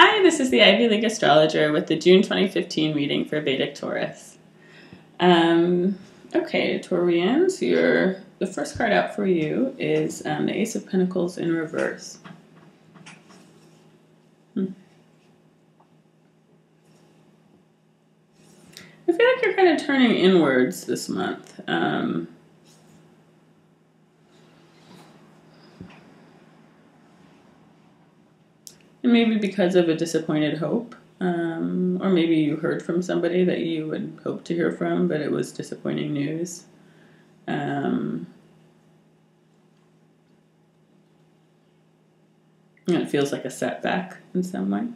Hi, this is the Ivy League Astrologer with the June 2015 reading for Vedic Taurus. Okay, Taurians, the first card out for you is the Ace of Pentacles in reverse. I feel like you're kind of turning inwards this month. And maybe because of a disappointed hope, or maybe you heard from somebody that you would hope to hear from, but it was disappointing news. It feels like a setback in some way.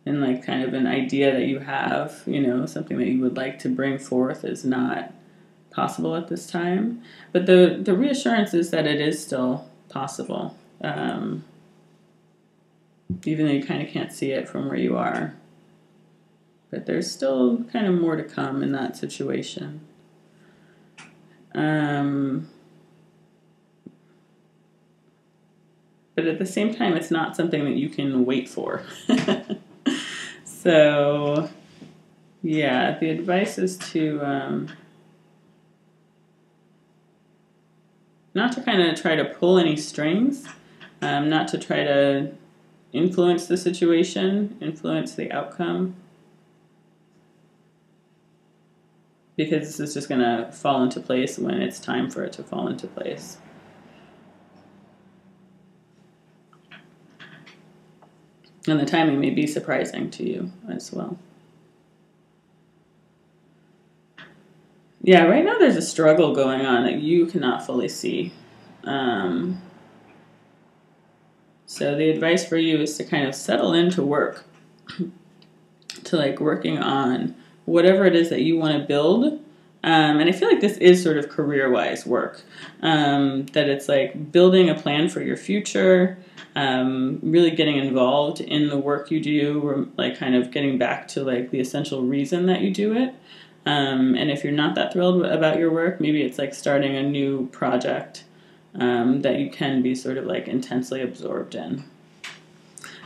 And like kind of an idea that you have, something that you would like to bring forth is not possible at this time. But the reassurance is that it is still possible. Even though you kind of can't see it from where you are. But there's still kind of more to come in that situation. But at the same time, it's not something that you can wait for. So, yeah, the advice is to not to kind of try to pull any strings, not to try to influence the situation, influence the outcome, because this is just going to fall into place when it's time for it to fall into place. And the timing may be surprising to you as well. Yeah, right now there's a struggle going on that you cannot fully see. So the advice for you is to kind of settle into work, to like working on whatever it is that you want to build. And I feel like this is sort of career-wise work, that it's like building a plan for your future, really getting involved in the work you do, or like kind of getting back to like the essential reason that you do it. And if you're not that thrilled about your work, maybe it's like starting a new project that you can be sort of like intensely absorbed in.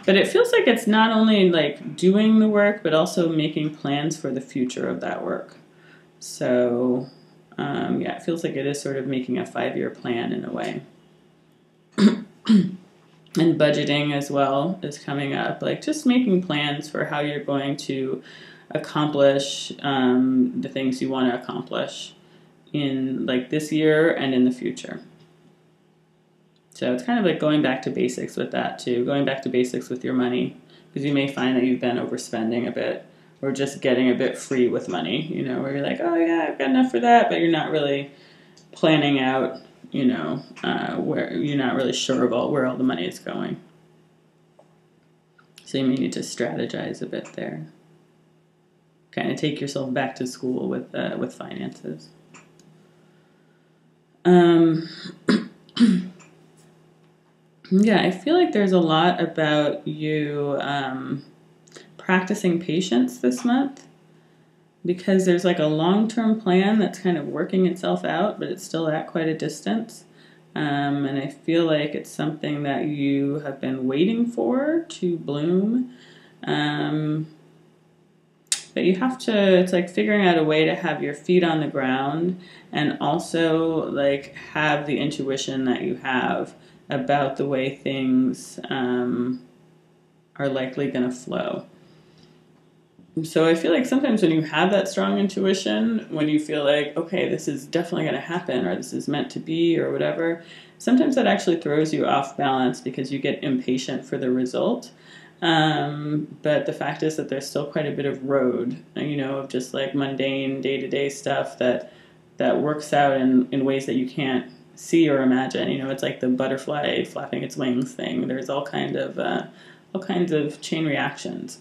But it feels like it's not only like doing the work, but also making plans for the future of that work. So, yeah, it feels like it is sort of making a 5-year plan in a way. And budgeting as well is coming up, like just making plans for how you're going to accomplish the things you want to accomplish in like this year and in the future. So it's kind of like going back to basics with that too, going back to basics with your money, because you may find that you've been overspending a bit or just getting a bit free with money, where you're like, oh yeah, I've got enough for that, but you're not really planning out, where you're not really sure about where all the money is going. So you may need to strategize a bit there. Kind of take yourself back to school with finances. Yeah, I feel like there's a lot about you practicing patience this month, because there's like a long-term plan that's kind of working itself out, but it's still at quite a distance. And I feel like it's something that you have been waiting for to bloom. But you have to, it's like figuring out a way to have your feet on the ground and also like have the intuition that you have about the way things are likely going to flow. So I feel like sometimes when you have that strong intuition, when you feel like, okay, this is definitely going to happen, or this is meant to be, or whatever, sometimes that actually throws you off balance because you get impatient for the result. But the fact is that there's still quite a bit of road, of just like mundane day-to-day stuff that works out in ways that you can't see or imagine. It's like the butterfly flapping its wings thing. There's all kinds of chain reactions.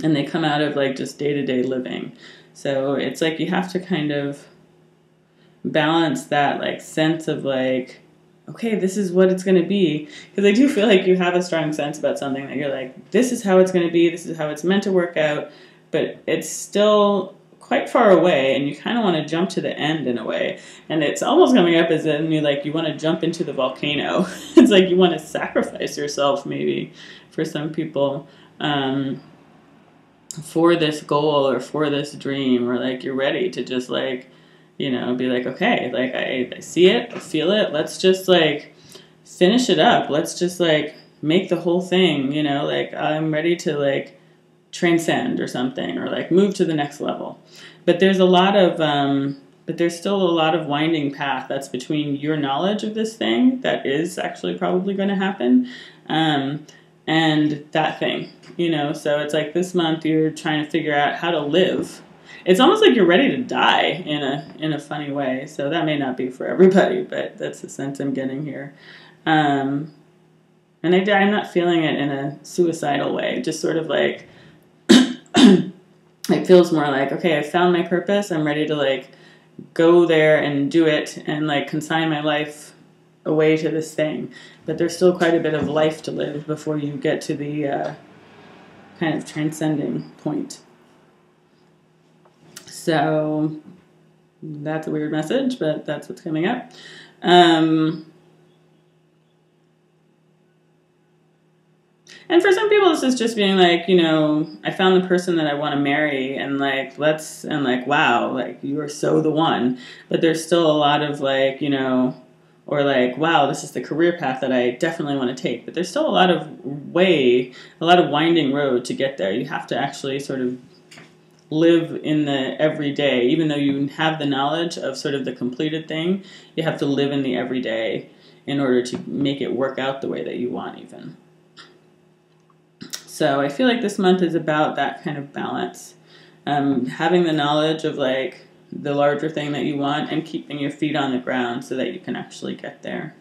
And they come out of like just day-to-day living. So it's like you have to kind of balance that like sense of like, okay, this is what it's going to be. Because I do feel like you have a strong sense about something that you're like, this is how it's going to be, this is how it's meant to work out. But it's still quite far away, and you kind of want to jump to the end in a way. And it's almost coming up as in you want to jump into the volcano. It's like you want to sacrifice yourself, maybe, for some people, for this goal or for this dream, or like you're ready to just like, be like, okay, like I see it, I feel it. Let's just like finish it up. Let's just like make the whole thing, like I'm ready to like transcend or something, or like move to the next level. But there's still a lot of winding path that's between your knowledge of this thing that is actually probably going to happen, and that thing, so it's like this month you're trying to figure out how to live. It's almost like you're ready to die in a funny way. So that may not be for everybody, but that's the sense I'm getting here. And I'm not feeling it in a suicidal way, just sort of like, it feels more like, okay, I found my purpose. I'm ready to like go there and do it and like consign my life away to this thing. But there's still quite a bit of life to live before you get to the kind of transcending point. So that's a weird message, but that's what's coming up. And for some people, this is just being like, I found the person that I want to marry, and like, wow, like you are so the one. But there's still a lot of like, or like, wow, this is the career path that I definitely want to take. But there's still a lot of winding road to get there. You have to actually sort of live in the everyday, even though you have the knowledge of sort of the completed thing. You have to live in the everyday in order to make it work out the way that you want, even. So I feel like this month is about that kind of balance. Having the knowledge of like the larger thing that you want and keeping your feet on the ground so that you can actually get there.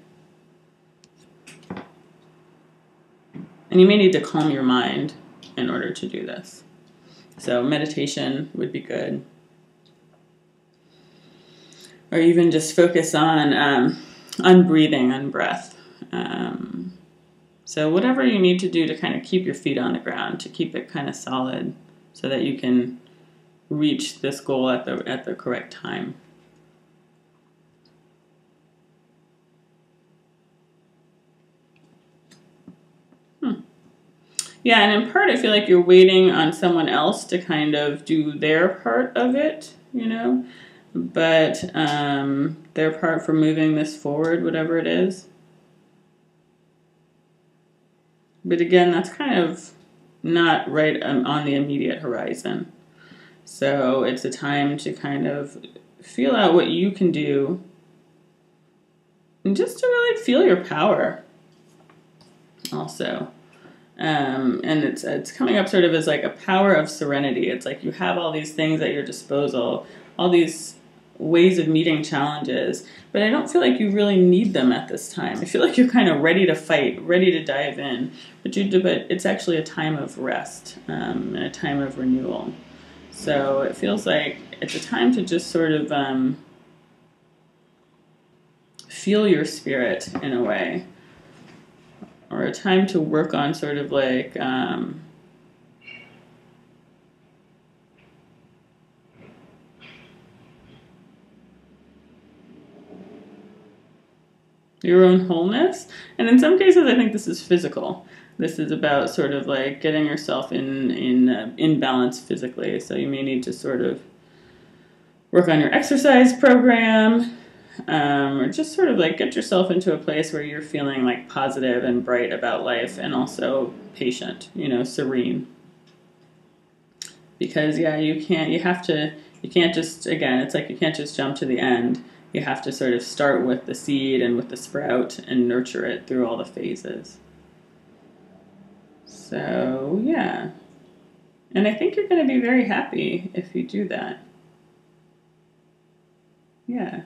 And you may need to calm your mind in order to do this. So meditation would be good. Or even just focus on breathing, on breath. So whatever you need to do to kind of keep your feet on the ground, to keep it kind of solid so that you can reach this goal at the correct time. Yeah, and in part I feel like you're waiting on someone else to kind of do their part of it, but their part for moving this forward, whatever it is. But again, that's kind of not right on the immediate horizon. So it's a time to kind of feel out what you can do and just to really feel your power also. And it's coming up sort of as like a power of serenity. It's like you have all these things at your disposal, all these ways of meeting challenges, but I don't feel like you really need them at this time. I feel like you're kind of ready to fight, ready to dive in, but it's actually a time of rest and a time of renewal. So it feels like it's a time to just sort of feel your spirit in a way, or a time to work on sort of like your own wholeness. And in some cases, I think this is physical. This is about sort of like getting yourself in balance physically. So you may need to sort of work on your exercise program, or just sort of like get yourself into a place where you're feeling like positive and bright about life, and also patient, serene. Because you can't just, again, it's like you can't just jump to the end. You have to sort of start with the seed and with the sprout and nurture it through all the phases. So, yeah. And I think you're going to be very happy if you do that. Yeah.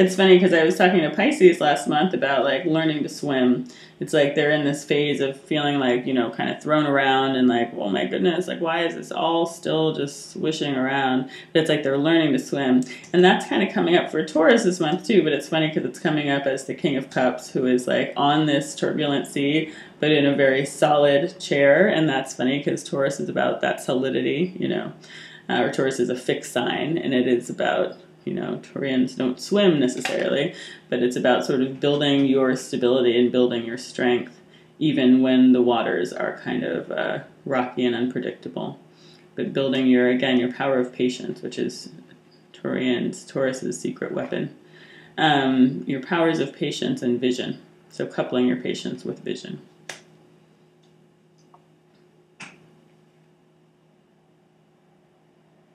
It's funny because I was talking to Pisces last month about like learning to swim. It's like they're in this phase of feeling like, you know, kind of thrown around and like, oh my goodness, like why is this all still just swishing around? But it's like they're learning to swim. And that's kind of coming up for Taurus this month too, but it's funny because it's coming up as the King of Cups, who is like on this turbulent sea, but in a very solid chair. And that's funny because Taurus is about that solidity, you know, or Taurus is a fixed sign, and it is about, you know, Taurians don't swim necessarily, but it's about sort of building your stability and building your strength, even when the waters are kind of rocky and unpredictable. But building your, again, your power of patience, which is Taurus's secret weapon. Your powers of patience and vision. So coupling your patience with vision.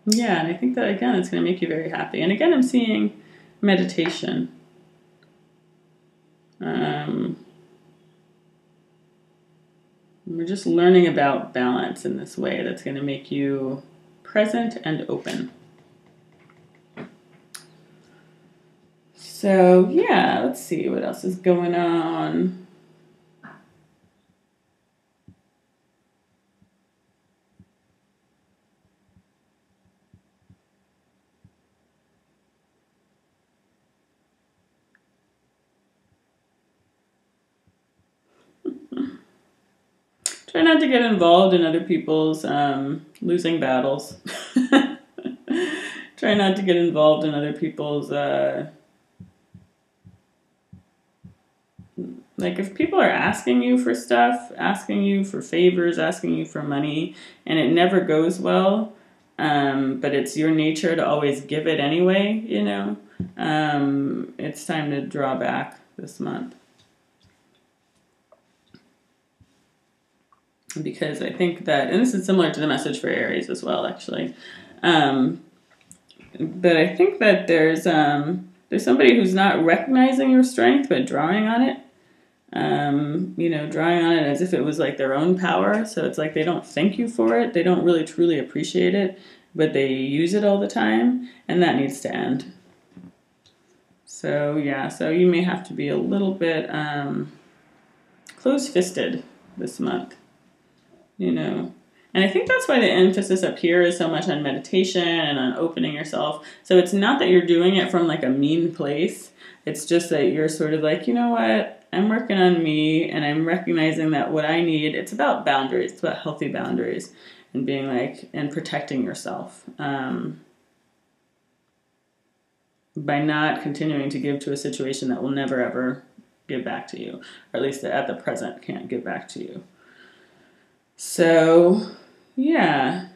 Yeah, and I think that, again, it's going to make you very happy. And again, I'm seeing meditation. We're just learning about balance in this way that's going to make you present and open. So, yeah, let's see what else is going on. Try not to get involved in other people's losing battles. Try not to get involved in other people's, like if people are asking you for stuff, asking you for favors, asking you for money, and it never goes well, but it's your nature to always give it anyway, you know, it's time to draw back this month. Because I think that, and this is similar to the message for Aries as well, actually. But I think that there's somebody who's not recognizing your strength, but drawing on it. You know, drawing on it as if it was like their own power. So it's like they don't thank you for it. They don't really truly appreciate it, but they use it all the time, and that needs to end. So yeah, so you may have to be a little bit close-fisted this month. You know, and I think that's why the emphasis up here is so much on meditation and on opening yourself. So it's not that you're doing it from like a mean place. It's just that you're sort of like, you know what, I'm working on me, and I'm recognizing that what I need, it's about boundaries. It's about healthy boundaries and being like, and protecting yourself by not continuing to give to a situation that will never, ever give back to you, or at least at the present can't give back to you. So, yeah,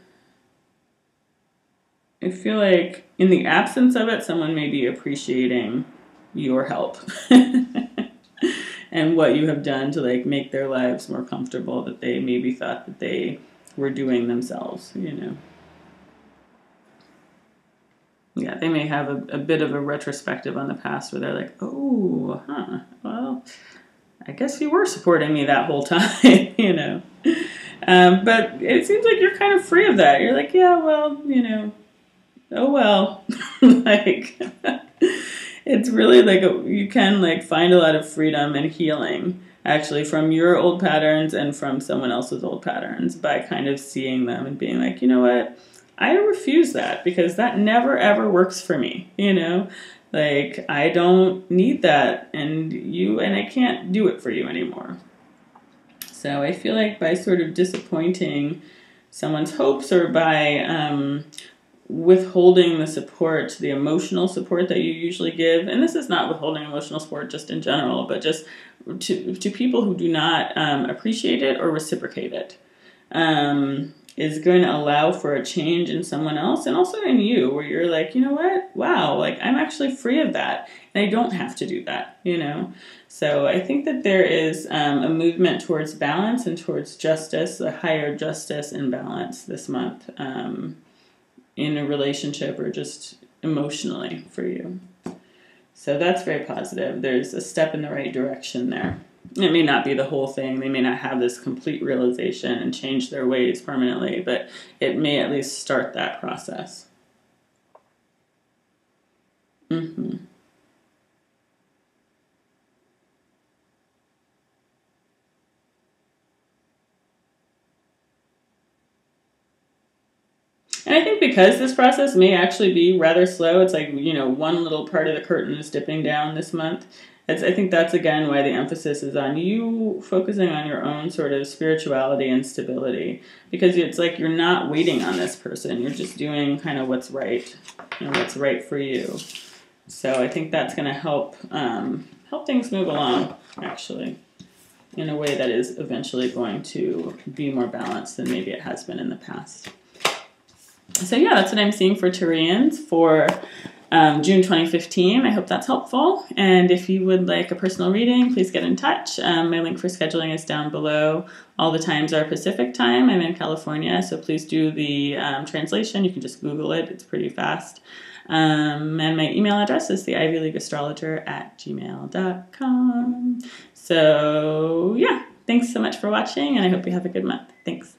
I feel like in the absence of it, someone may be appreciating your help and what you have done to like make their lives more comfortable that they maybe thought that they were doing themselves, you know. Yeah, they may have a bit of a retrospective on the past where they're like, oh, well, I guess you were supporting me that whole time, you know. But it seems like you're kind of free of that. You're like, yeah, well, you know, oh well. Like, it's really like you can like find a lot of freedom and healing actually from your old patterns and from someone else's old patterns by kind of seeing them and being like, you know what, I refuse that because that never ever works for me, you know. Like, I don't need that, and I can't do it for you anymore. So I feel like by sort of disappointing someone's hopes or by withholding the support, the emotional support that you usually give, and this is not withholding emotional support just in general, but just to people who do not appreciate it or reciprocate it, is going to allow for a change in someone else and also in you, where you're like, you know what, wow, like I'm actually free of that and I don't have to do that, you know. So I think that there is a movement towards balance and towards justice, a higher justice and balance this month in a relationship or just emotionally for you. So that's very positive. There's a step in the right direction there. It may not be the whole thing. They may not have this complete realization and change their ways permanently, but it may at least start that process. And I think because this process may actually be rather slow, it's like, you know, one little part of the curtain is dipping down this month. I think that's, again, why the emphasis is on you focusing on your own sort of spirituality and stability. Because it's like you're not waiting on this person. You're just doing kind of what's right, you know, what's right for you. So I think that's going to help things move along, actually, in a way that is eventually going to be more balanced than maybe it has been in the past. So yeah, that's what I'm seeing for Taurians for June 2015. I hope that's helpful. And if you would like a personal reading, please get in touch. My link for scheduling is down below. All the times are Pacific time. I'm in California, so please do the translation. You can just Google it. It's pretty fast. And my email address is theivyleagueastrologer@gmail.com. So yeah, thanks so much for watching, and I hope you have a good month. Thanks.